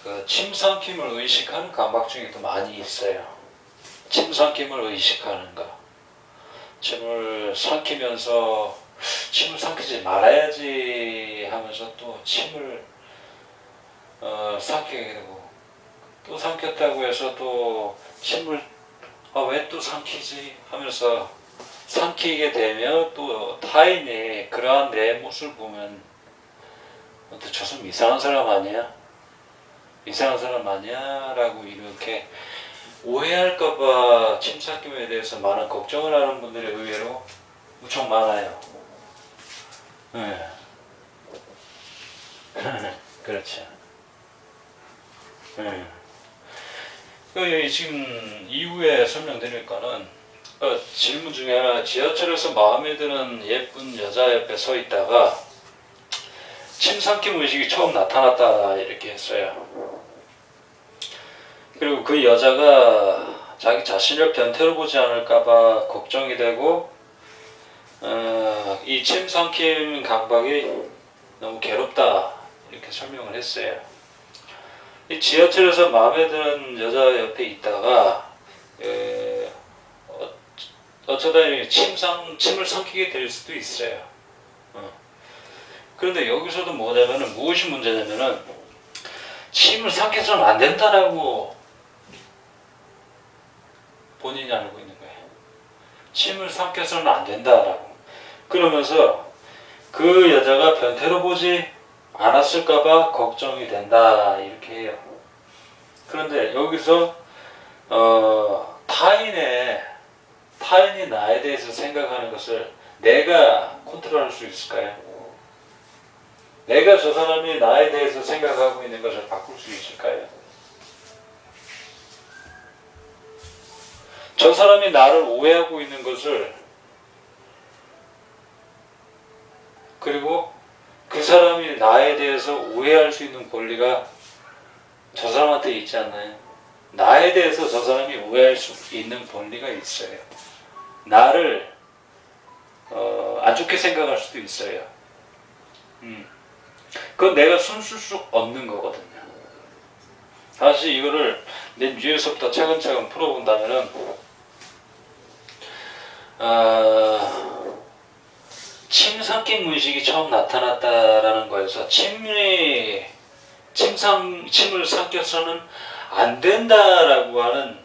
그 침 삼킴을 의식하는 강박증이 또 많이 있어요. 침 삼킴을 의식하는 거. 침을 삼키면서 침을 삼키지 말아야지 하면서 또 침을 삼키게 되고, 또 삼켰다고 해서 또 침을 왜 또 삼키지 하면서 삼키게 되면 또 타인이 그러한 내 모습을 보면 저 사람 이상한 사람 아니야? 이상한 사람 아니야? 라고 이렇게 오해할까봐 침 삼킴에 대해서 많은 걱정을 하는 분들이 의외로 무척 많아요. 네. 그렇죠. 네. 지금 이후에 설명드릴 거는 질문 중에 하나, 지하철에서 마음에 드는 예쁜 여자 옆에 서 있다가 침 삼킴 의식이 처음 나타났다 이렇게 했어요. 그리고 그 여자가 자기 자신을 변태로 보지 않을까봐 걱정이 되고 이 침 삼킴 강박이 너무 괴롭다 이렇게 설명을 했어요. 이 지하철에서 마음에 드는 여자 옆에 있다가 어쩌다 침을 삼키게 될 수도 있어요. 그런데 여기서도 뭐냐면은, 무엇이 문제냐면은 침을 삼켜서는 안 된다라고 본인이 알고 있는 거예요. 침을 삼켜서는 안 된다라고. 그러면서 그 여자가 변태로 보지 않았을까봐 걱정이 된다 이렇게 해요. 그런데 여기서 타인이 나에 대해서 생각하는 것을 내가 컨트롤할 수 있을까요? 내가 저 사람이 나에 대해서 생각하고 있는 것을 바꿀 수 있을까요? 저 사람이 나를 오해하고 있는 것을, 그리고 그 사람이 나에 대해서 오해할 수 있는 권리가 저 사람한테 있지 않나요? 나에 대해서 저 사람이 오해할 수 있는 권리가 있어요. 나를 안 좋게 생각할 수도 있어요. 그건 내가 손쓸 수 없는 거거든요. 다시 이거를 내 위에서부터 차근차근 풀어본다면은 침 삼킴 의식이 처음 나타났다라는 거에서 침을 삼켜서는 안 된다라고 하는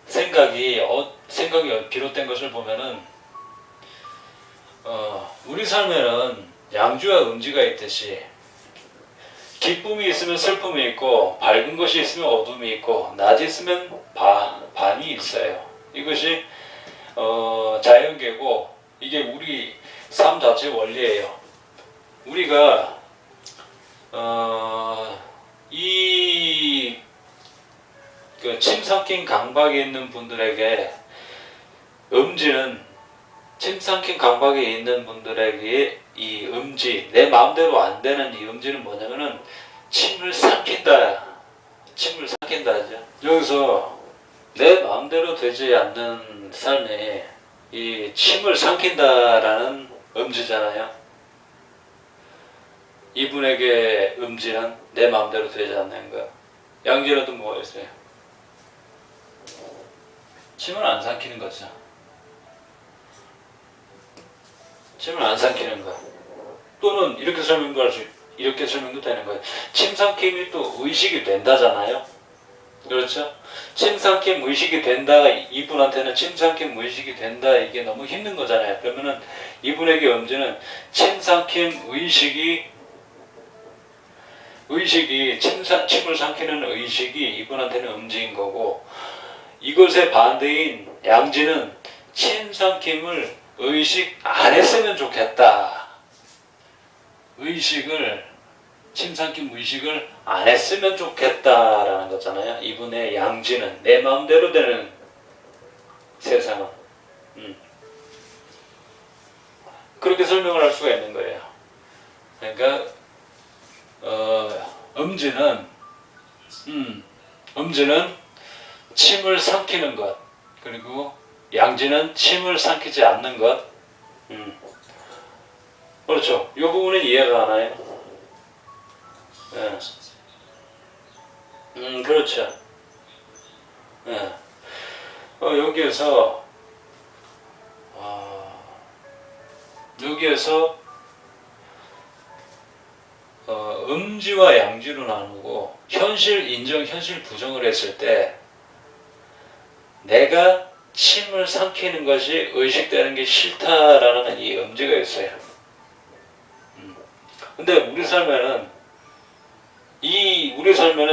생각이 비롯된 것을 보면은 우리 삶에는 양주와 음지가 있듯이 기쁨이 있으면 슬픔이 있고, 밝은 것이 있으면 어둠이 있고, 낮이 있으면 밤이 있어요. 이것이 자연계고, 이게 우리 삶 자체의 원리예요. 우리가 침 삼킨 강박이 있는 분들에게 침 삼킨 강박이 있는 분들에게 이 음지, 내 마음대로 안 되는 이 음지는 뭐냐면은 침을 삼킨다 하죠. 여기서 내 마음대로 되지 않는 삶에 이 침을 삼킨다라는 음지잖아요. 이분에게 음지는 내 마음대로 되지 않는 거. 양지는 또 뭐가 있어요? 침을 안 삼키는 거죠. 침을 안 삼키는 거. 또는 이렇게 설명도 되는 거예요. 침 삼킴이 또 의식이 된다잖아요. 그렇죠? 침 삼킴 의식이 된다, 이분한테는 침 삼킴 의식이 된다, 이게 너무 힘든 거잖아요. 그러면은 이분에게 음지는 침 삼킴 침을 삼키는 의식이 이분한테는 음지인 거고, 이것의 반대인 양지는 침 삼킴을 의식 안 했으면 좋겠다. 침 삼킴 의식을 안 했으면 좋겠다라는 거잖아요. 이분의 양지는 내 마음대로 되는 세상은. 그렇게 설명을 할 수가 있는 거예요. 그러니까 음지는 침을 삼키는 것, 그리고 양지는 침을 삼키지 않는 것. 그렇죠. 이 부분은 이해가 가나요? 네. 그렇죠. 예. 여기에서 여기에서 음지와 양지로 나누고 현실 인정, 현실 부정을 했을 때 내가 침을 삼키는 것이 의식되는 게 싫다라는 이 음지가 있어요. 근데 우리 삶에는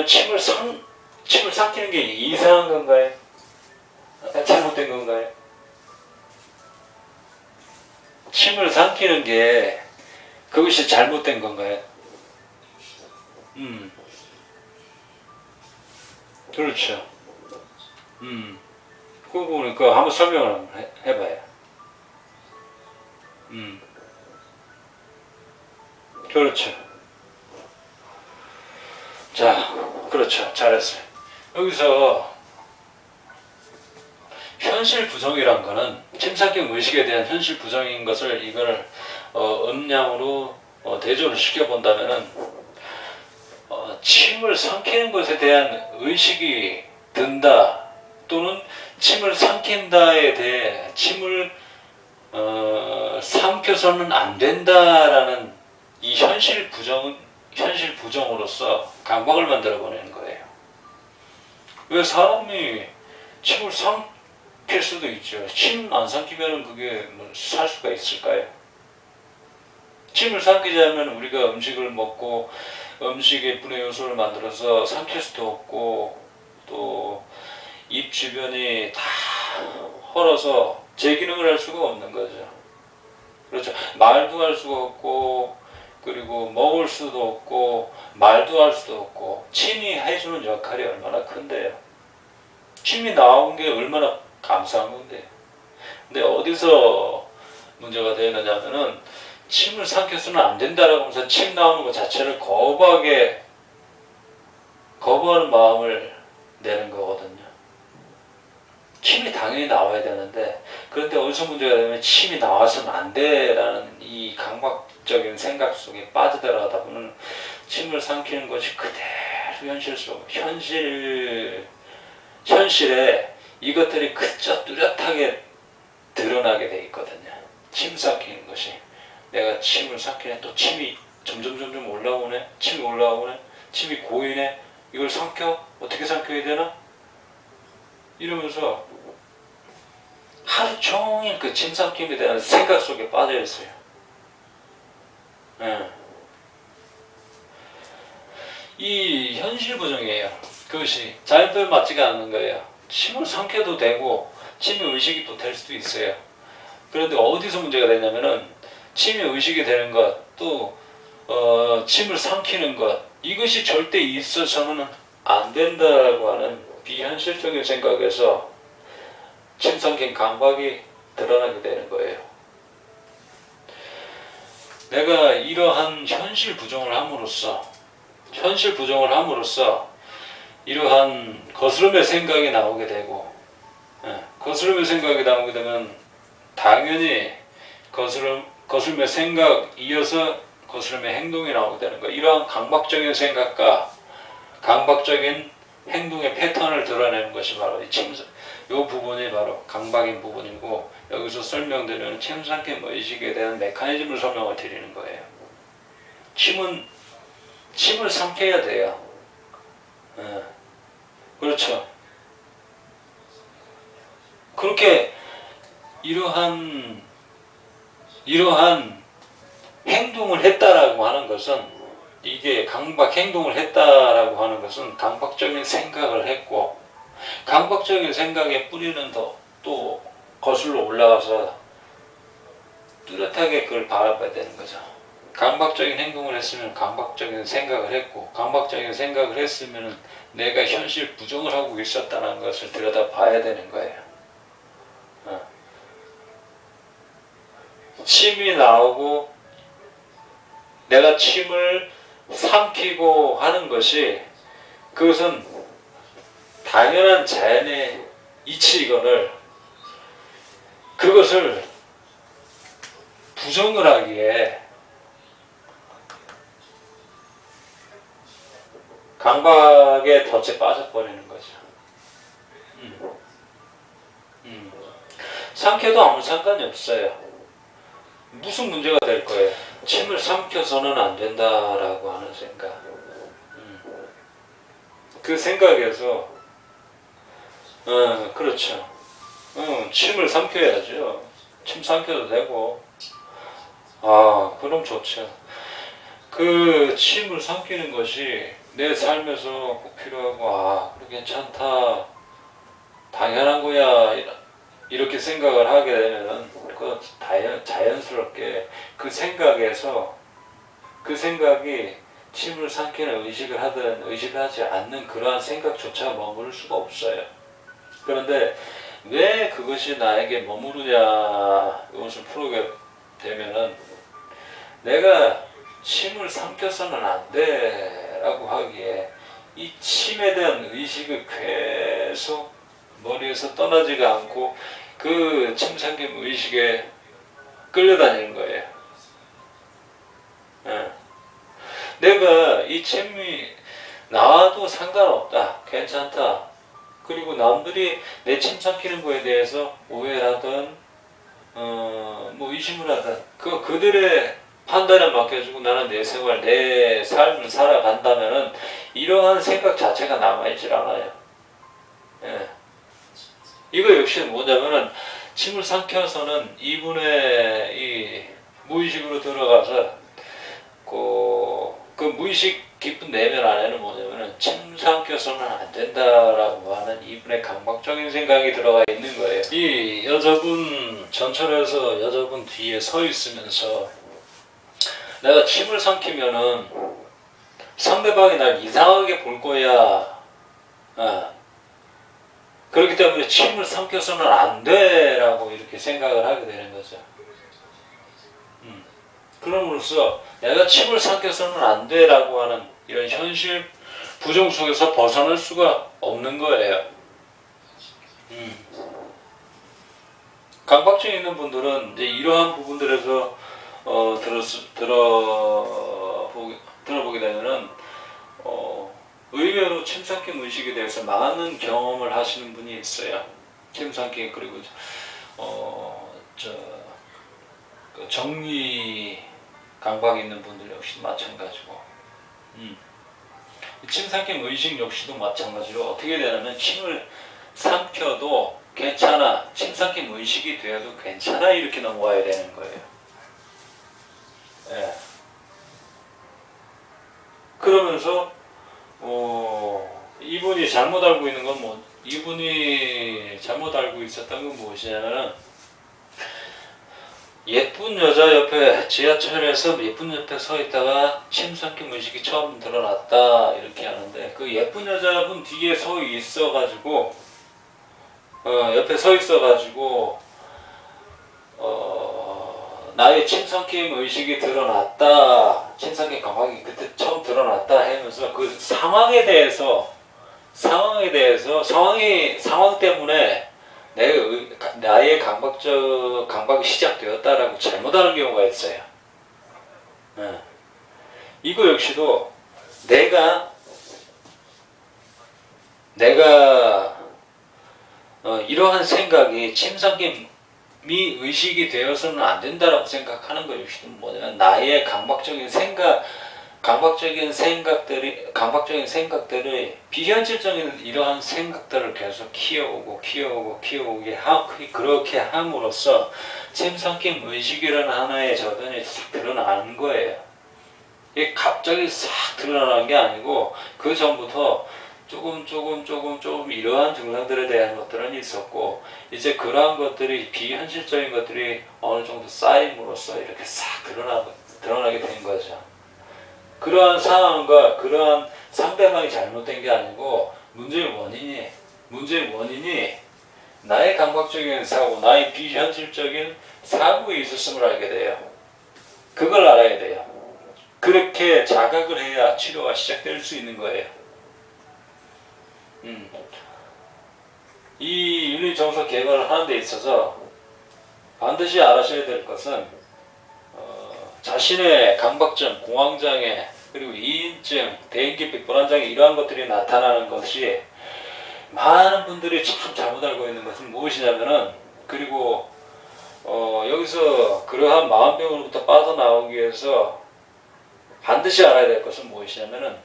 침을 삼키는 게 이상한 건가요? 잘못된 건가요? 침을 삼키는 게 그것이 잘못된 건가요? 그렇죠. 그 부분은 한번 설명을 한번 해봐요. 그렇죠. 자, 그렇죠. 잘했어요. 여기서 현실 부정이란 거는 침삭경 의식에 대한 현실 부정인 것을 이걸 음량으로 대조를 시켜본다면은 침을 삼키는 것에 대한 의식이 든다 또는 침을 삼킨다에 대해 침을 삼켜서는 안 된다라는 이 현실 부정으로서 강박을 만들어 보내는 거예요. 왜 사람이 침을 삼킬 수도 있죠. 침 안 삼키면 그게 살 수가 있을까요? 침을 삼키자면 우리가 음식을 먹고 음식의 분해 요소를 만들어서 삼킬 수도 없고 또 입 주변이 다 헐어서 제 기능을 할 수가 없는 거죠. 그렇죠. 말도 할 수가 없고 그리고 먹을 수도 없고 말도 할 수도 없고 침이 해주는 역할이 얼마나 큰데요. 침이 나온 게 얼마나 감사한 건데. 근데 어디서 문제가 되느냐면은 침을 삼켜서는 안 된다라고 하면서 침 나오는 것 자체를 거부하는 마음을 내는 거거든요. 침이 당연히 나와야 되는데 그런데 어디서 문제가 되면 침이 나와서는 안 돼라는 이 강박적인 생각 속에 빠져들어가다 보면 침을 삼키는 것이 그대로 현실에 이것들이 그저 뚜렷하게 드러나게 돼 있거든요. 침 삼키는 것이 내가 침을 삼키네 또 침이 점점 올라오네 침이 고이네 이걸 삼켜 어떻게 삼켜야 되나 이러면서 하루 종일 그 침삼킴에 대한 생각 속에 빠져 있어요. 이 현실 부정이에요. 그것이 자연법에 맞지가 않는 거예요. 침을 삼켜도 되고 침이 의식이 또 될 수도 있어요. 그런데 어디서 문제가 되냐면은 침이 의식이 되는 것, 또 침을 삼키는 것 이것이 절대 있어서는 안 된다고 하는 비현실적인 생각에서 침 삼킨 강박이 드러나게 되는 거예요. 내가 이러한 현실 부정을 함으로써 이러한 거스름의 생각이 나오게 되고 거스름의 생각이 나오게 되면 당연히 거스름의 생각 이어서 거스름의 행동이 나오게 되는 거예요. 이러한 강박적인 생각과 강박적인 행동의 패턴을 드러내는 것이 바로 이 부분이 바로 강박인 부분이고 여기서 설명드리는 침삼킴 의식에 대한 메커니즘을 설명을 드리는 거예요. 침을 삼켜야 돼요. 그렇죠. 그렇게 이러한 행동을 했다라고 하는 것은 이게 강박 행동을 했다라고 하는 것은 강박적인 생각을 했고 강박적인 생각의 뿌리는 또 거슬러 올라가서 뚜렷하게 그걸 바라봐야 되는 거죠. 강박적인 행동을 했으면 강박적인 생각을 했고 강박적인 생각을 했으면 내가 현실 부정을 하고 있었다는 것을 들여다봐야 되는 거예요. 침이 나오고 내가 침을 삼키고 하는 것이 그것은 당연한 자연의 이치이거늘 그것을 부정을 하기에 강박에 덫에 빠져버리는 거죠. 삼켜도 아무 상관이 없어요. 무슨 문제가 될 거예요? 침을 삼켜서는 안 된다라고 하는 생각. 그 생각에서 그렇죠. 침을 삼켜야죠. 침 삼켜도 되고 그럼 좋죠. 그 침을 삼키는 것이 내 삶에서 꼭 필요하고 그래 괜찮다 당연한 거야 이렇게 생각을 하게 되면은 그 자연스럽게 그 생각에서 그 생각이 침을 삼키는 의식을 하든 의식을 하지 않는 그러한 생각조차 머무를 수가 없어요. 그런데 왜 그것이 나에게 머무르냐 이것을 풀게 되면은 내가 침을 삼켜서는 안 돼 라고 하기에 이 침에 대한 의식을 계속 머리에서 떠나지가 않고 그 침 삼킴 의식에 끌려다니는 거예요. 내가 이 침이 나와도 상관없다 괜찮다 그리고 남들이 내 침 삼키는 거에 대해서 오해를 하든 뭐 의심을 하든 그들의 판단에 맡겨주고 나는 내 생활 내 삶을 살아간다면은 이러한 생각 자체가 남아있질 않아요. 이거 역시 뭐냐면은 침을 삼켜서는 이분의 이 무의식으로 들어가서 그 무의식 깊은 내면 안에는 뭐냐면은 침 삼켜서는 안 된다라고 하는 이분의 강박적인 생각이 들어가 있는 거예요. 이 여자분 전철에서 여자분 뒤에 서 있으면서 내가 침을 삼키면은 상대방이 날 이상하게 볼 거야. 그렇기 때문에 침을 삼켜서는 안 돼라고 이렇게 생각을 하게 되는 거죠. 그럼으로써 내가 침을 삼켜서는 안 돼라고 하는 이런 현실 부정 속에서 벗어날 수가 없는 거예요. 강박증 있는 분들은 이제 이러한 부분들에서 들어보게 되면은 의외로 침 삼킴 의식에 대해서 많은 경험을 하시는 분이 있어요. 침 삼킴 그리고 그 정리 강박 있는 분들 역시 마찬가지고 침 삼킴 의식 역시도 마찬가지로 어떻게 되냐면 침을 삼켜도 괜찮아 침 삼킴 의식이 되어도 괜찮아 이렇게 넘어와야 되는 거예요. 그러면서 이분이 잘못 알고 있는 건 이분이 잘못 알고 있었던 건 무엇이냐면은 예쁜 여자 옆에 지하철에서 예쁜 옆에 서 있다가 침 삼킴 의식이 처음 드러났다 이렇게 하는데 그 예쁜 여자분 뒤에 서 있어가지고 옆에 서 있어가지고 나의 침 삼킴 의식이 드러났다 침 삼킴 강박이 그때 처음 드러났다 하면서 그 상황에 대해서 상황 때문에 나의 강박이 시작되었다라고 잘못하는 경우가 있어요. 이거 역시도 내가 이러한 생각이 침삼킴이 의식이 되어서는 안 된다라고 생각하는 것 역시도 뭐냐면 나의 강박적인 생각들이 비현실적인 이러한 생각들을 계속 그렇게 함으로써 침 삼킴 의식이라는 하나의 저변이 싹 드러나는 거예요. 이게 갑자기 싹 드러나는 게 아니고 그 전부터 조금 이러한 증상들에 대한 것들은 있었고 이제 그러한 것들이 비현실적인 것들이 어느 정도 쌓임으로써 이렇게 싹 드러나게 된 거죠. 그러한 상황과 그러한 상대방이 잘못된 게 아니고 문제의 원인이 나의 강박적인 사고, 나의 비현실적인 사고에 있었음을 알게 돼요. 그걸 알아야 돼요. 그렇게 자각을 해야 치료가 시작될 수 있는 거예요. 이 윤리정서 개발을 하는 데 있어서 반드시 알아셔야 될 것은 자신의 강박증, 공황장애 그리고 이인증, 대인기피 불안장애 이러한 것들이 나타나는 것이 많은 분들이 참 잘못 알고 있는 것은 무엇이냐면은 그리고 여기서 그러한 마음병으로부터 빠져나오기 위해서 반드시 알아야 될 것은 무엇이냐면은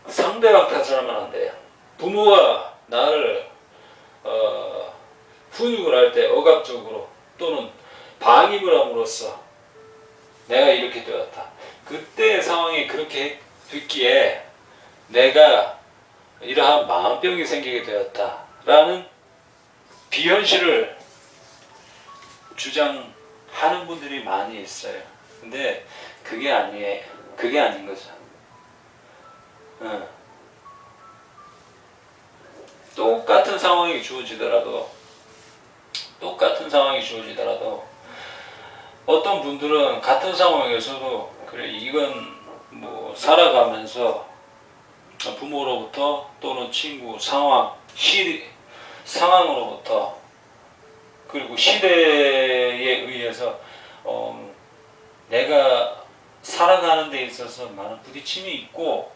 상대방 탓을 하면 안 돼요. 부모가 나를 훈육을 할 때 억압적으로 또는 방임을 함으로써 내가 이렇게 되었다. 그때의 상황이 그렇게 됐기에 내가 이러한 마음병이 생기게 되었다라는 비현실을 주장하는 분들이 많이 있어요. 근데 그게 아니에요. 그게 아닌 거죠. 똑같은 상황이 주어지더라도 어떤 분들은 같은 상황에서도 그래 이건 뭐 살아가면서 부모로부터 또는 친구 상황으로부터 그리고 시대에 의해서 내가 살아가는 데 있어서 많은 부딪힘이 있고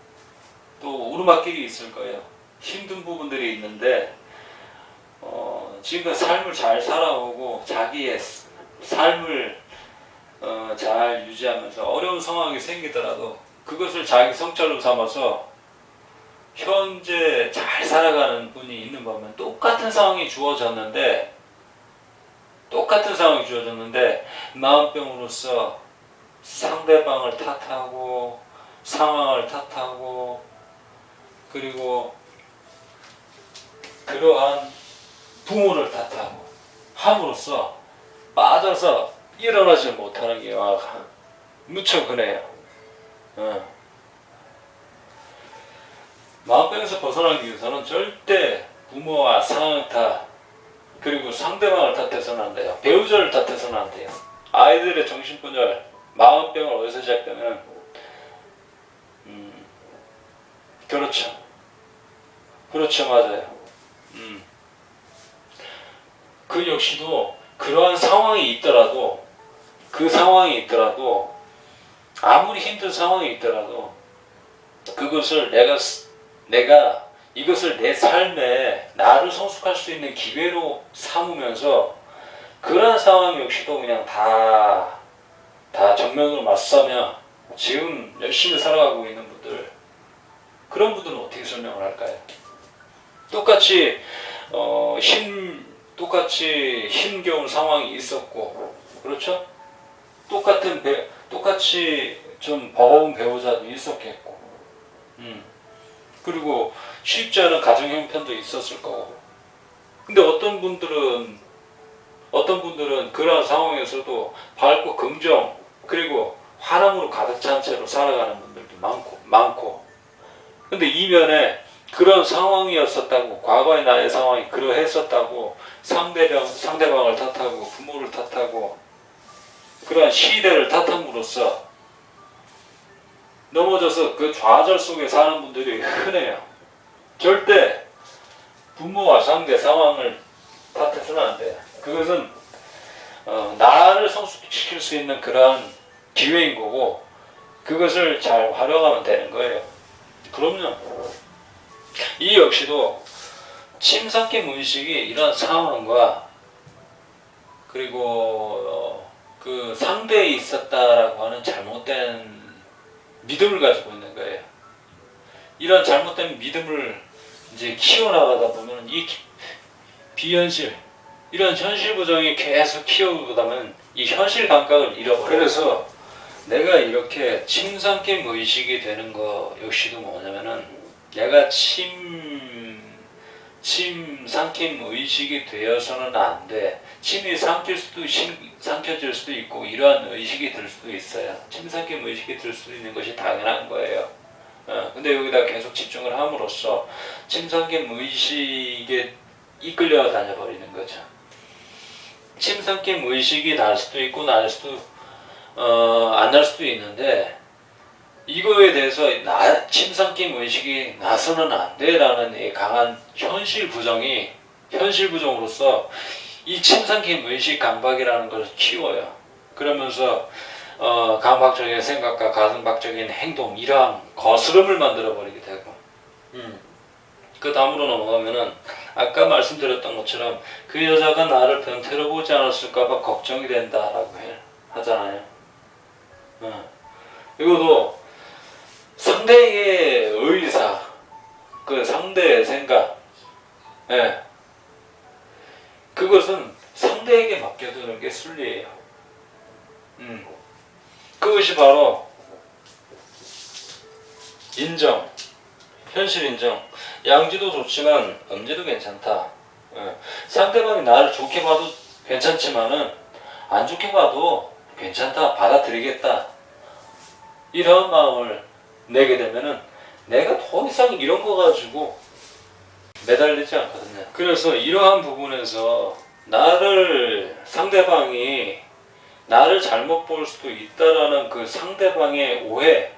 또 오르막길이 있을 거예요. 힘든 부분들이 있는데 지금 삶을 잘 살아오고 자기의 삶을 잘 유지하면서 어려운 상황이 생기더라도 그것을 자기 성찰로 삼아서 현재 잘 살아가는 분이 있는 거면 똑같은 상황이 주어졌는데 마음병으로서 상대방을 탓하고 상황을 탓하고 그리고 그러한 부모를 탓하고 함으로써 빠져서 일어나지 못하는 게 무척 흔해요. 마음병에서 벗어나기 위해서는 절대 부모와 상황 탓 그리고 상대방을 탓해서는 안 돼요. 배우자를 탓해서는 안 돼요. 아이들의 정신분열, 마음병은 어디서 시작되면 그렇죠 맞아요. 그 역시도 그러한 상황이 있더라도 아무리 힘든 상황이 있더라도 그것을 내가 이것을 내 삶에 나를 성숙할 수 있는 기회로 삼으면서 그러한 상황 역시도 그냥 다 정면으로 맞서며 지금 열심히 살아가고 있는 분들 그런 분들은 어떻게 설명을 할까요? 똑같이 힘겨운 상황이 있었고 그렇죠? 똑같이 좀 버거운 배우자도 있었겠고 그리고 쉽지 않은 가정 형편도 있었을 거고 근데 어떤 분들은 그러한 상황에서도 밝고 긍정 그리고 화남으로 가득 찬 채로 살아가는 분들도 많고 근데 이면에 그런 상황이었었다고 과거의 나의 상황이 그러했었다고 상대방을 탓하고 부모를 탓하고 그러한 시대를 탓함으로써 넘어져서 그 좌절 속에 사는 분들이 흔해요. 절대 부모와 상대 상황을 탓해서는 안 돼요. 그것은 나를 성숙시킬 수 있는 그러한 기회인 거고 그것을 잘 활용하면 되는 거예요. 그럼요. 이 역시도 침삭기 무의식이 이런 상황과 그리고 그 상대에 있었다라고 하는 잘못된 믿음을 가지고 있는 거예요. 이런 잘못된 믿음을 이제 키워나가다 보면 이 비현실, 이런 현실 부정이 계속 키워오다 보면 이 현실 감각을 잃어버려요. 그래서 내가 이렇게 침삼킴 의식이 되는 거 역시도 뭐냐면은 내가 침삼킴 의식이 되어서는 안 돼. 침이 삼켜질 수도 있고 이러한 의식이 들 수도 있어요. 침삼킴 의식이 들 수도 있는 것이 당연한 거예요. 근데 여기다 계속 집중을 함으로써 침삼킴 의식에 이끌려 다녀버리는 거죠. 침삼킴 의식이 날 수도 있고 안 날 수도 있는데 이거에 대해서 침삼킴 의식이 나서는 안 돼라는 이 강한 현실 부정으로서 이 침삼킴 의식 강박이라는 것을 키워요. 그러면서 강박적인 생각과 강박적인 행동, 이러한 거스름을 만들어 버리게 되고, 그 다음으로 넘어가면은 아까 말씀드렸던 것처럼 그 여자가 나를 변태로 보지 않았을까봐 걱정이 된다라고 하잖아요. 이것도 상대의 의사, 그 상대의 생각, 예, 그것은 상대에게 맡겨두는 게 순리예요. 그것이 바로 인정, 현실 인정. 양지도 좋지만 음지도 괜찮다. 상대방이 나를 좋게 봐도 괜찮지만은 안 좋게 봐도 괜찮다, 받아들이겠다, 이런 마음을 내게 되면은 내가 더 이상 이런 거 가지고 매달리지 않거든요. 그래서 이러한 부분에서 상대방이 나를 잘못 볼 수도 있다라는 그 상대방의 오해,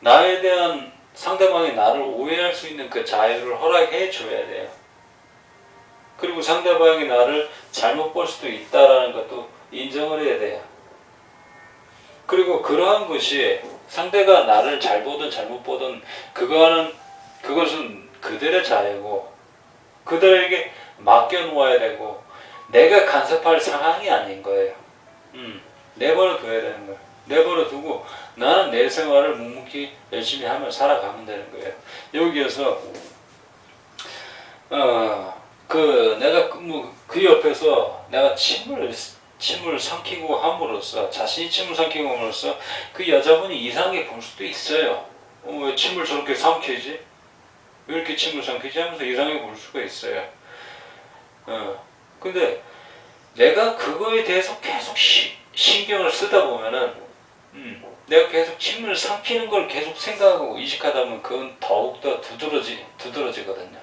나에 대한 상대방이 나를 오해할 수 있는 그 자유를 허락해 줘야 돼요. 그리고 상대방이 나를 잘못 볼 수도 있다라는 것도 인정을 해야 돼요. 그리고 그러한 것이 상대가 나를 잘 보든 잘못 보든 그것은 그들의 자유고 그들에게 맡겨놓아야 되고 내가 간섭할 상황이 아닌 거예요. 내버려 둬야 되는 거예요. 내버려 두고 나는 내 생활을 묵묵히 열심히 하며 살아가면 되는 거예요. 여기에서 내가 그 옆에서 내가 침을 삼키고 함으로써, 자신이 침을 삼키고 함으로써 그 여자분이 이상하게 볼 수도 있어요. 왜 침을 저렇게 삼키지? 왜 이렇게 침을 삼키지? 하면서 이상하게 볼 수가 있어요. 근데 내가 그거에 대해서 계속 신경을 쓰다 보면은 내가 계속 침을 삼키는 걸 계속 생각하고 의식하다 보면 그건 더욱더 두드러지거든요.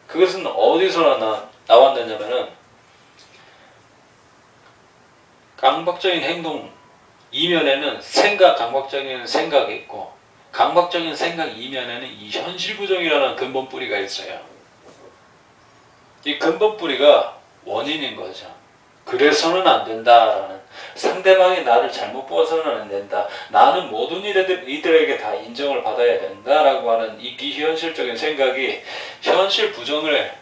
그것은 어디서 나왔느냐면은 강박적인 행동 이면에는 강박적인 생각이 있고, 강박적인 생각 이면에는 이 현실 부정이라는 근본 뿌리가 있어요. 이 근본 뿌리가 원인인 거죠. 그래서는 안 된다라는, 상대방이 나를 잘못 보아서는 안 된다, 나는 모든 이들에게 다 인정을 받아야 된다라고 하는 이 비현실적인 생각이 현실 부정을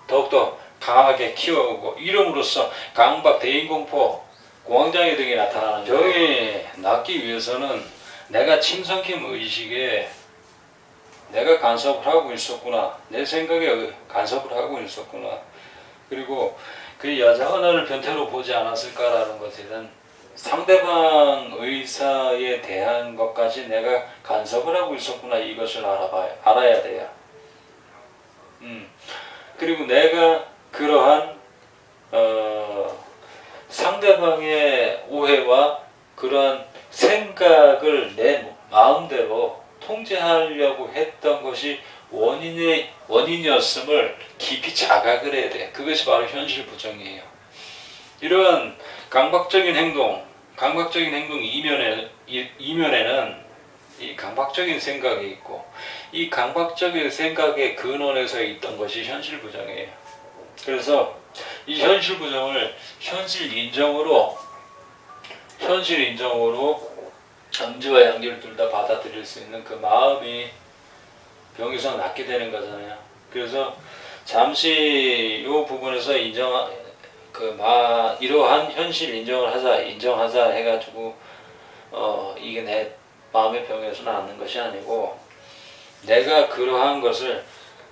더욱더 강하게 키워오고, 이름으로써 강박, 대인공포, 공황장애 등이 나타나는 병이 낫기 위해서는 내가 침삼킴 의식에 내가 간섭을 하고 있었구나, 내 생각에 간섭을 하고 있었구나, 그리고 그 여자가 나를 변태로 보지 않았을까라는 것에 대한 상대방 의사에 대한 것까지 내가 간섭을 하고 있었구나, 이것을 알아야 돼요. 그리고 내가 그러한 상대방의 오해와 그러한 생각을 내 마음대로 통제하려고 했던 것이 원인이었음을 깊이 자각을 해야 돼. 그것이 바로 현실 부정이에요. 이러한 강박적인 행동 이면에는 이 강박적인 생각이 있고, 이 강박적인 생각의 근원에서 있던 것이 현실 부정이에요. 그래서 이 현실 부정을 현실 인정으로 음지와 양지를 둘 다 받아들일 수 있는 그 마음이 병에서 낫게 되는 거잖아요. 그래서 잠시 이 부분에서 이러한 현실 인정하자 해가지고 이게 내 마음의 병에서 낫는 것이 아니고, 내가 그러한 것을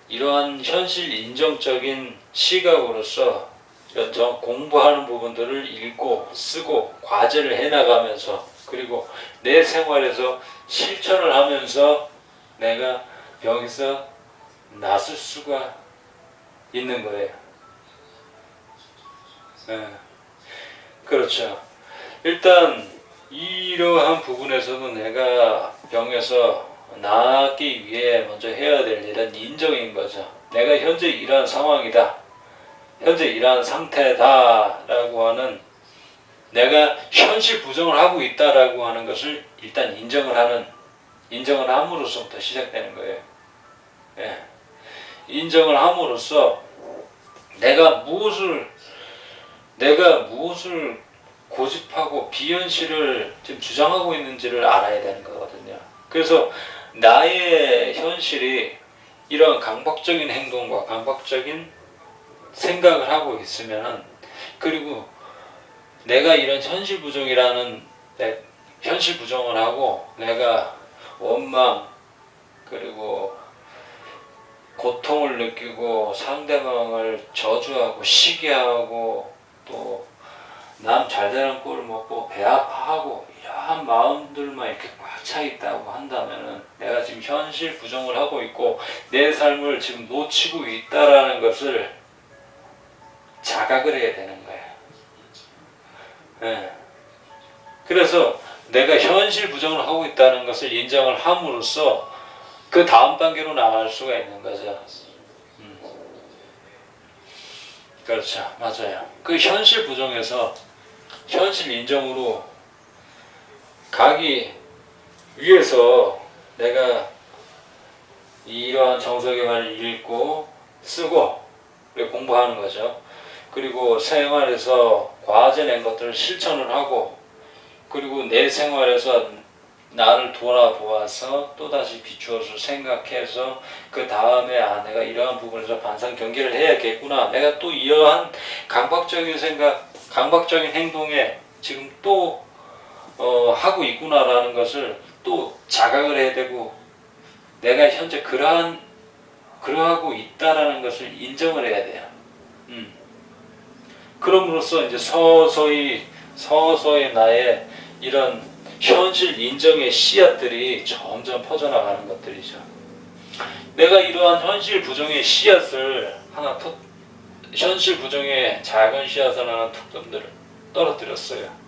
이러한 현실 인정적인 시각으로서 공부하는 부분들을 읽고 쓰고 과제를 해나가면서, 그리고 내 생활에서 실천을 하면서 내가 병에서 낫을 수가 있는 거예요. 그렇죠. 일단 이러한 부분에서도 내가 병에서 낫기 위해 먼저 해야 될 일은 인정인 거죠. 내가 현재 이러한 상황이다, 현재 이러한 상태다 라고 하는, 내가 현실 부정을 하고 있다라고 하는 것을 일단 인정을 함으로써부터 시작되는 거예요. 인정을 함으로써 내가 무엇을 고집하고 비현실을 지금 주장하고 있는지를 알아야 되는 거거든요. 그래서 나의 현실이 이런 강박적인 행동과 강박적인 생각을 하고 있으면, 그리고 내가 이런 현실 부정이라는 현실 부정을 하고 내가 원망 그리고 고통을 느끼고 상대방을 저주하고 시기하고 또 남 잘되는 꼴을 먹고 배 아파하고 이러한 마음들만 이렇게 꽉 차 있다고 한다면은 내가 지금 현실 부정을 하고 있고 내 삶을 지금 놓치고 있다라는 것을 자각을 해야 되는 거예요. 네. 그래서 내가 현실 부정을 하고 있다는 것을 인정을 함으로써 그 다음 단계로 나갈 수가 있는 거죠. 그렇죠. 맞아요. 그 현실 부정에서 현실 인정으로 가기 위해서 내가 이러한 정석의 읽고 쓰고 공부하는 거죠. 그리고 생활에서 과제 낸 것들을 실천을 하고, 그리고 내 생활에서 나를 돌아보아서 또다시 비추어서 생각해서 그 다음에 내가 이러한 부분에서 반상 경계를 해야겠구나, 내가 또 이러한 강박적인 생각, 강박적인 행동에 지금 또 하고 있구나라는 것을 또 자각을 해야 되고, 내가 현재 그러하고 있다라는 것을 인정을 해야 돼요. 그럼으로써 이제 서서히 나의 이런 현실 인정의 씨앗들이 점점 퍼져나가는 것들이죠. 내가 이러한 현실 부정의 씨앗을 현실 부정의 작은 씨앗을 하나 툭 떨어뜨렸어요.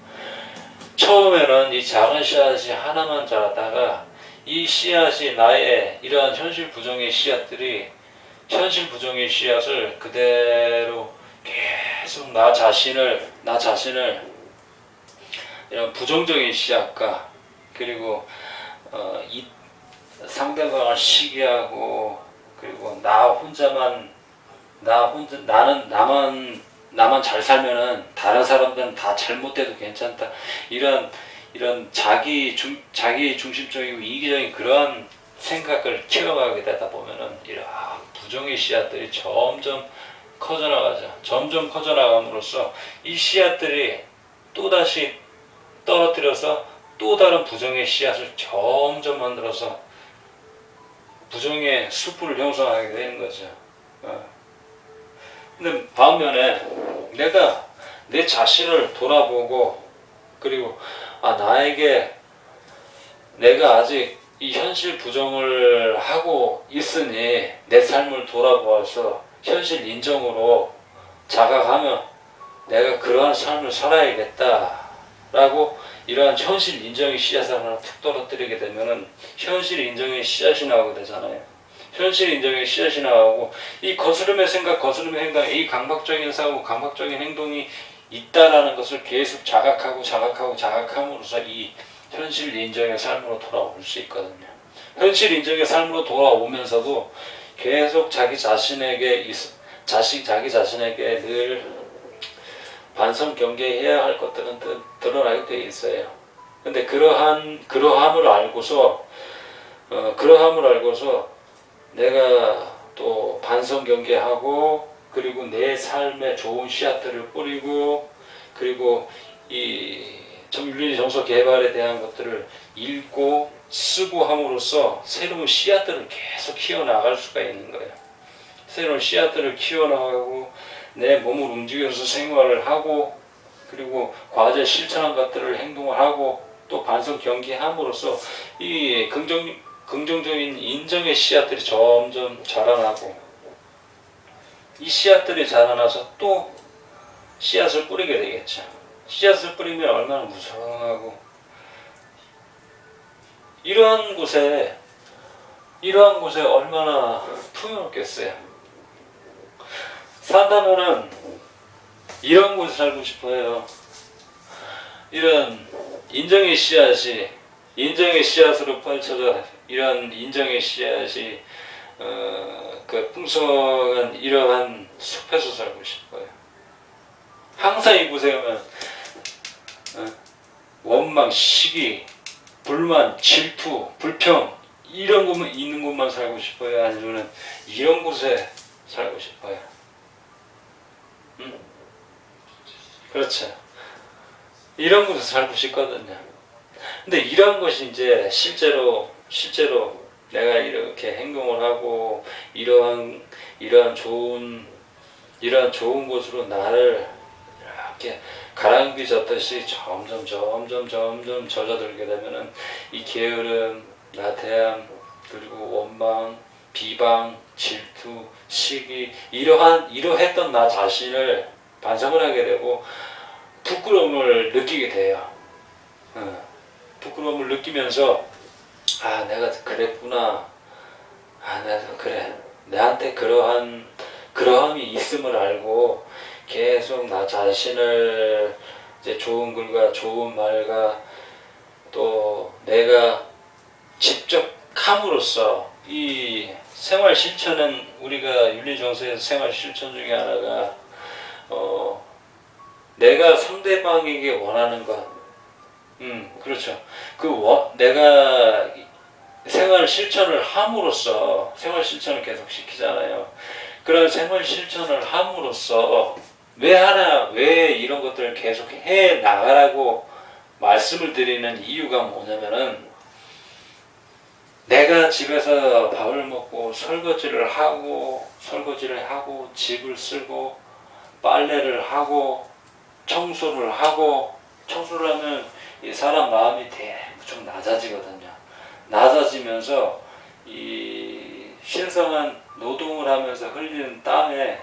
처음에는 이 작은 씨앗이 하나만 자라다가 이 씨앗이 나의 이러한 현실 부정의 씨앗들이 현실 부정의 씨앗을 그대로 계속 나 자신을 이런 부정적인 씨앗과 그리고 상대방을 시기하고, 그리고 나만 잘 살면은 다른 사람들은 다 잘못돼도 괜찮다, 이런 자기 중심적이고 이기적인 그런 생각을 키워가게 되다 보면은 이런 부정의 씨앗들이 점점 커져나가죠. 점점 커져나감으로써 이 씨앗들이 또다시 떨어뜨려서 또 다른 부정의 씨앗을 점점 만들어서 부정의 숲을 형성하게 되는 거죠. 근데 반면에 내가 내 자신을 돌아보고, 그리고 내가 아직 이 현실 부정을 하고 있으니 내 삶을 돌아보아서 현실 인정으로 자각하면 내가 그러한 삶을 살아야겠다라고 이러한 현실 인정의 씨앗을 하나 툭 떨어뜨리게 되면은 현실 인정의 씨앗이 나오게 되잖아요. 현실 인정의 씨앗이 나오고, 이 거스름의 생각, 거스름의 행동, 이 강박적인 사고, 강박적인 행동이 있다라는 것을 계속 자각함으로써 이 현실 인정의 삶으로 돌아올 수 있거든요. 현실 인정의 삶으로 돌아오면서도 계속 자기 자신에게 늘 반성 경계해야 할 것들은 드러나게 돼 있어요. 근데 그러함을 알고서 내가 또 반성 경계하고, 그리고 내 삶에 좋은 씨앗들을 뿌리고, 그리고 이 윤리 정서 개발에 대한 것들을 읽고 쓰고 함으로써 새로운 씨앗들을 계속 키워나갈 수가 있는 거예요. 새로운 씨앗들을 키워나가고 내 몸을 움직여서 생활을 하고, 그리고 과제 실천한 것들을 행동을 하고 또 반성 경계함으로써 이 긍정적인 인정의 씨앗들이 점점 자라나고, 이 씨앗들이 자라나서 또 씨앗을 뿌리게 되겠죠. 씨앗을 뿌리면 얼마나 무성하고, 이러한 곳에 얼마나 풍요롭겠어요. 산다면은 이런 곳에 살고 싶어요. 이런 인정의 씨앗으로 펼쳐져 이런 인정의 씨앗이 그 풍성한 이러한 숲에서 살고 싶어요. 항상 이곳에 오면 어? 원망, 시기, 불만, 질투, 불평 이런 것만 있는 곳만 살고 싶어요? 아니면 이런 곳에 살고 싶어요? 그렇죠. 이런 곳에 살고 싶거든요. 근데 이런 것이 이제 실제로 내가 이렇게 행동을 하고 이러한 좋은 곳으로 나를 이렇게 가랑비 젓듯이 점점 젖어들게 되면은 이 게으름, 나태함, 그리고 원망, 비방, 질투, 시기 이러했던 나 자신을 반성을 하게 되고 부끄러움을 느끼게 돼요. 부끄러움을 느끼면서 내가 그랬구나. 내가 그래. 나한테 그러함이 있음을 알고 계속 나 자신을 이제 좋은 글과 좋은 말과 또 내가 직접 함으로써 이 생활 실천은 우리가 윤리정서에서 생활 실천 중에 하나가 내가 상대방에게 원하는 것, 그렇죠. 내가 생활 실천을 함으로써 생활 실천을 계속 시키잖아요. 그런 생활 실천을 함으로써 왜 이런 것들을 계속 해 나가라고 말씀을 드리는 이유가 뭐냐면은 내가 집에서 밥을 먹고 설거지를 하고 집을 쓰고 빨래를 하고 청소를 하면 이 사람 마음이 대충 낮아지거든요. 낮아지면서 이 신성한 노동을 하면서 흘리는 땀에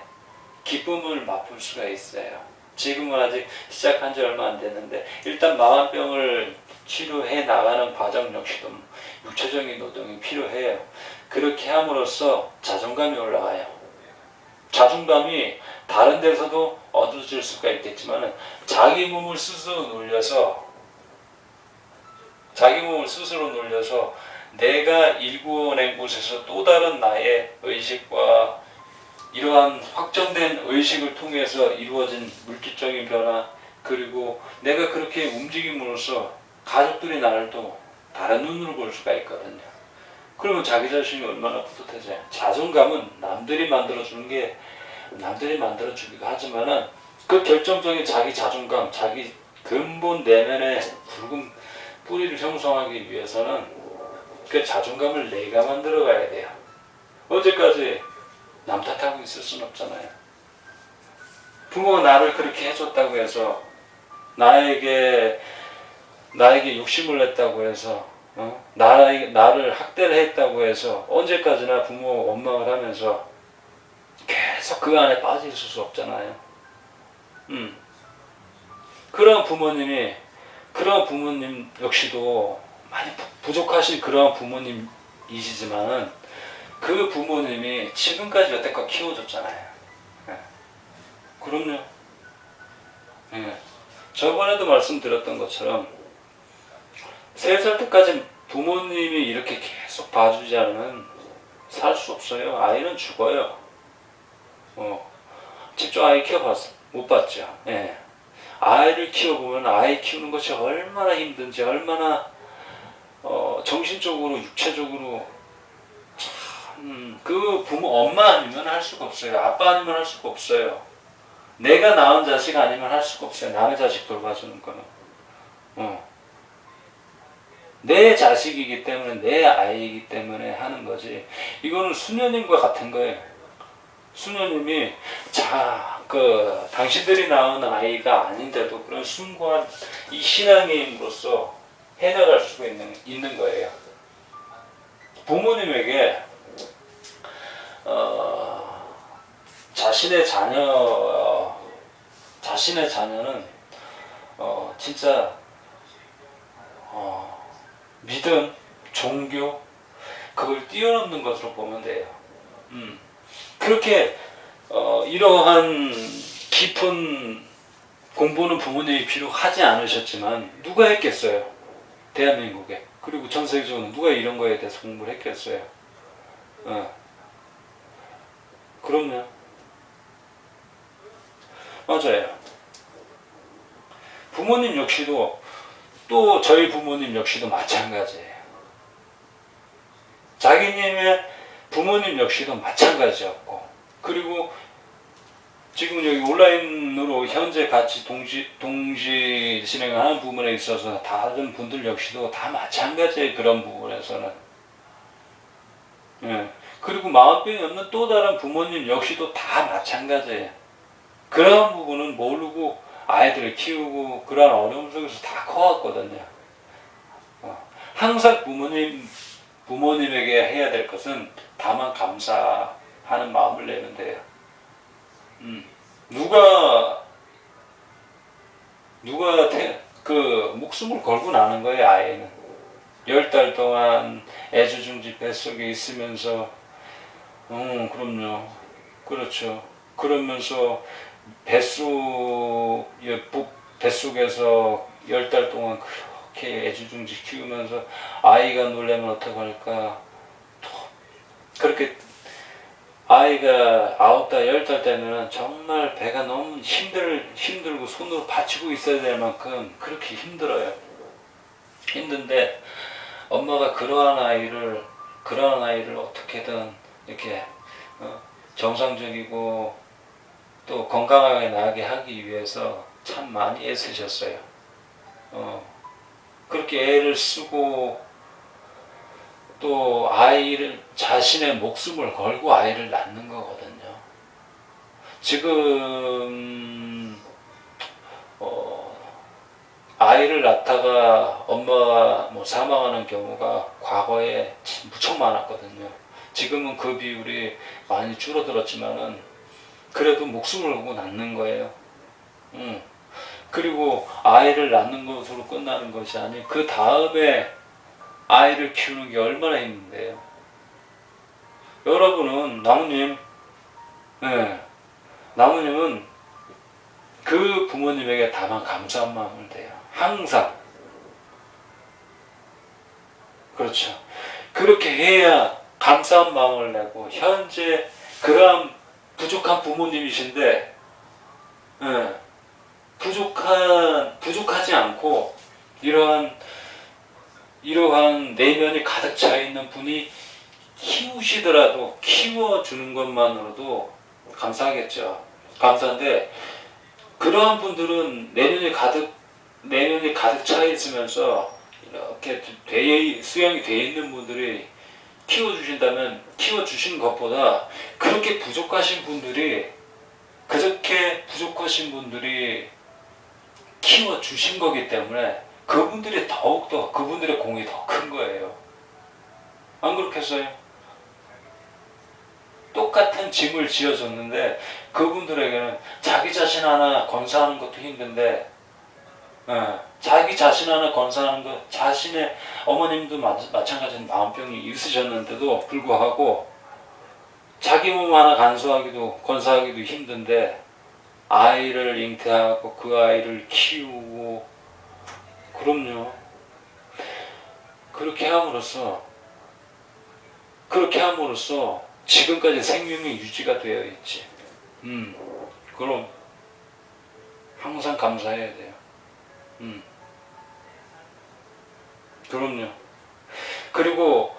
기쁨을 맛볼 수가 있어요. 지금은 아직 시작한 지 얼마 안 됐는데 일단 마음병을 치료해 나가는 과정 역시도 육체적인 노동이 필요해요. 그렇게 함으로써 자존감이 올라가요. 자존감이 다른 데서도 얻어질 수가 있겠지만 자기 몸을 스스로 놀려서 내가 일구어낸 곳에서 또 다른 나의 의식과 이러한 확정된 의식을 통해서 이루어진 물질적인 변화, 그리고 내가 그렇게 움직임으로써 가족들이 나를 또 다른 눈으로 볼 수가 있거든요. 그러면 자기 자신이 얼마나 뿌듯해져요. 자존감은 남들이 만들어주기도 하지만은 그 결정적인 자기 자존감, 자기 근본 내면의 붉은 뿌리를 형성하기 위해서는 그 자존감을 내가 만들어가야 돼요. 언제까지 남 탓하고 있을 수는 없잖아요. 부모가 나를 그렇게 해줬다고 해서 나에게 욕심을 냈다고 해서 나를 학대를 했다고 해서 언제까지나 부모가 원망을 하면서 계속 그 안에 빠져 있을 수 없잖아요. 그런 부모님 역시도 많이 부족하신 그런 부모님이시지만은 그 부모님이 지금까지 여태껏 키워줬잖아요. 그럼요. 저번에도 말씀드렸던 것처럼 3살 때까지 부모님이 이렇게 계속 봐주지 않으면 살 수 없어요. 아이는 죽어요. 직접 아이 못 봤죠. 아이를 키워보면 아이 키우는 것이 얼마나 힘든지, 얼마나 정신적으로, 육체적으로 그 엄마 아니면 할 수가 없어요. 아빠 아니면 할 수가 없어요. 내가 낳은 자식 아니면 할 수가 없어요. 남의 자식 돌봐주는 거는. 내 자식이기 때문에, 내 아이이기 때문에 하는 거지. 이거는 수녀님과 같은 거예요. 수녀님이 당신들이 낳은 아이가 아닌데도 그런 숭고한 이 신앙의 힘으로써 해나갈 수가 있는 거예요. 부모님에게 자신의 자녀는 진짜 믿음, 종교 그걸 뛰어넘는 것으로 보면 돼요. 그렇게 이러한 깊은 공부는 부모님이 비록 하지 않으셨지만 누가 했겠어요? 대한민국에. 그리고 전 세계적으로 누가 이런 거에 대해서 공부를 했겠어요? 그럼요. 맞아요. 부모님 역시도 또 저희 부모님 역시도 마찬가지예요. 자기님의 부모님 역시도 마찬가지였고, 그리고 지금 여기 온라인으로 현재 같이 동시 진행하는 부분에 있어서 다른 분들 역시도 다 마찬가지예요. 그런 부분에서는. 예. 그리고 마음병이 없는 또 다른 부모님 역시도 다 마찬가지예요. 그런 부분은 모르고 아이들을 키우고 그런 어려움 속에서 다 커왔거든요. 항상 부모님에게 해야 될 것은 다만 감사하는 마음을 내면 돼요. 누가 그 목숨을 걸고 나는 거예요. 아이는 10달 동안 애지중지 뱃속에 있으면서 그럼요. 그렇죠. 그러면서 뱃속에서 10달 동안 그렇게 애지중지 키우면서 아이가 놀라면 어떡할까. 그렇게 아이가 9달, 10달 되면 정말 배가 너무 힘들고 손으로 받치고 있어야 될 만큼 그렇게 힘들어요. 힘든데 엄마가 그러한 아이를 어떻게든 이렇게 정상적이고 또 건강하게 나게 하기 위해서 참 많이 애쓰셨어요. 그렇게 애를 쓰고 또 자신의 목숨을 걸고 아이를 낳는 거거든요. 지금 아이를 낳다가 엄마가 사망하는 경우가 과거에 무척 많았거든요. 지금은 그 비율이 많이 줄어들었지만은 그래도 목숨을 걸고 낳는 거예요. 그리고 아이를 낳는 것으로 끝나는 것이 아니고 그 다음에 아이를 키우는 게 얼마나 힘든데요. 여러분은 나무님은 그 부모님에게 다만 감사한 마음을 돼요. 항상. 그렇죠. 그렇게 해야 감사한 마음을 내고 현재 그러한 부족한 부모님이신데 부족하지 않고 이러한 내면이 가득 차 있는 분이 키우시더라도 키워주는 것만으로도 감사하겠죠. 감사한데 그러한 분들은 내면이 가득 차 있으면서 이렇게 수양이 돼 있는 분들이 키워주신다면 키워주시는 것보다 그렇게 부족하신 분들이 키워주신 거기 때문에 그분들이 더욱더 그분들의 공이 더 큰 거예요. 안 그렇겠어요? 똑같은 짐을 지어줬는데 그분들에게는 자기 자신 하나 건사하는 것도 힘든데 자기 자신 하나 건사하는 것, 자신의 어머님도 마찬가지로 마음병이 있으셨는데도 불구하고 자기 몸 하나 건사하기도 힘든데 아이를 잉태하고 그 아이를 키우고 그럼요. 그렇게 함으로써 지금까지 생명이 유지가 되어 있지. 그럼 항상 감사해야 돼요. 그럼요. 그리고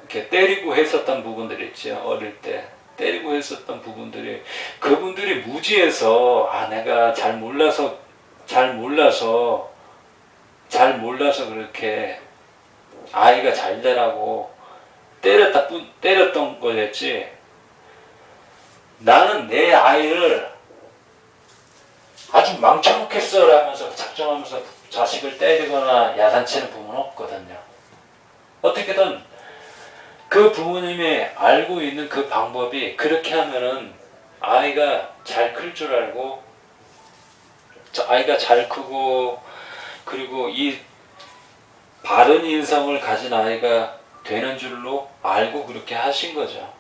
이렇게 때리고 했었던 부분들 있죠. 어릴 때 때리고 했었던 부분들이 그분들이 무지해서 내가 잘 몰라서 그렇게 아이가 잘 되라고 때렸던 거였지. 나는 내 아이를 아주 망쳐놓겠어 라면서 작정하면서 자식을 때리거나 야단치는 부모는 없거든요. 어떻게든 그 부모님이 알고 있는 그 방법이 그렇게 하면은 아이가 잘 클 줄 알고 아이가 잘 크고 그리고 이 바른 인성을 가진 아이가 되는 줄로 알고 그렇게 하신 거죠.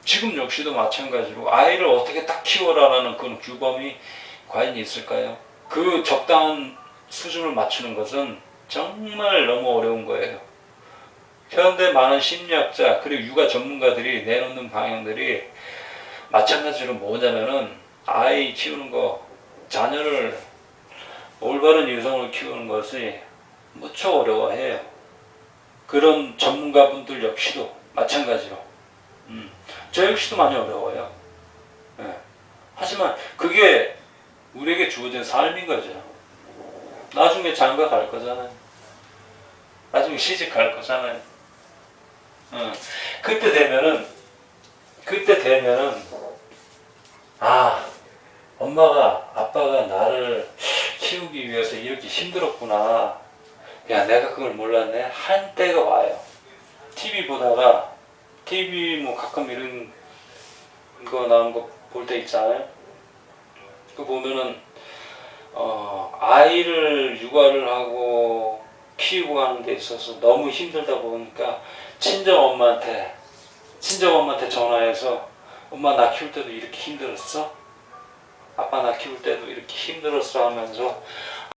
지금 역시도 마찬가지로 아이를 어떻게 딱 키워라라는 그런 규범이 과연 있을까요? 그 적당한 수준을 맞추는 것은 정말 너무 어려운 거예요. 현대 많은 심리학자 그리고 육아 전문가들이 내놓는 방향들이 마찬가지로 뭐냐면은 아이 키우는 거, 자녀를 올바른 유성을 키우는 것이 무척 어려워해요. 그런 전문가분들 역시도 마찬가지로 저 역시도 많이 어려워요. 예. 하지만 그게 우리에게 주어진 삶인 거죠. 나중에 장가 갈 거잖아요. 나중에 시집 갈 거잖아요. 그때 되면은 아, 엄마가 아빠가 나를 키우기 위해서 이렇게 힘들었구나. 야, 내가 그걸 몰랐네. 한 때가 와요. TV 보다가 TV 뭐 가끔 이런 거 나온 거 볼 때 있잖아요. 그 보면은 아이를 육아를 하고 키우고 하는 데 있어서 너무 힘들다 보니까 친정엄마한테 전화해서 엄마 나 키울 때도 이렇게 힘들었어? 아빠 나 키울 때도 이렇게 힘들었어 하면서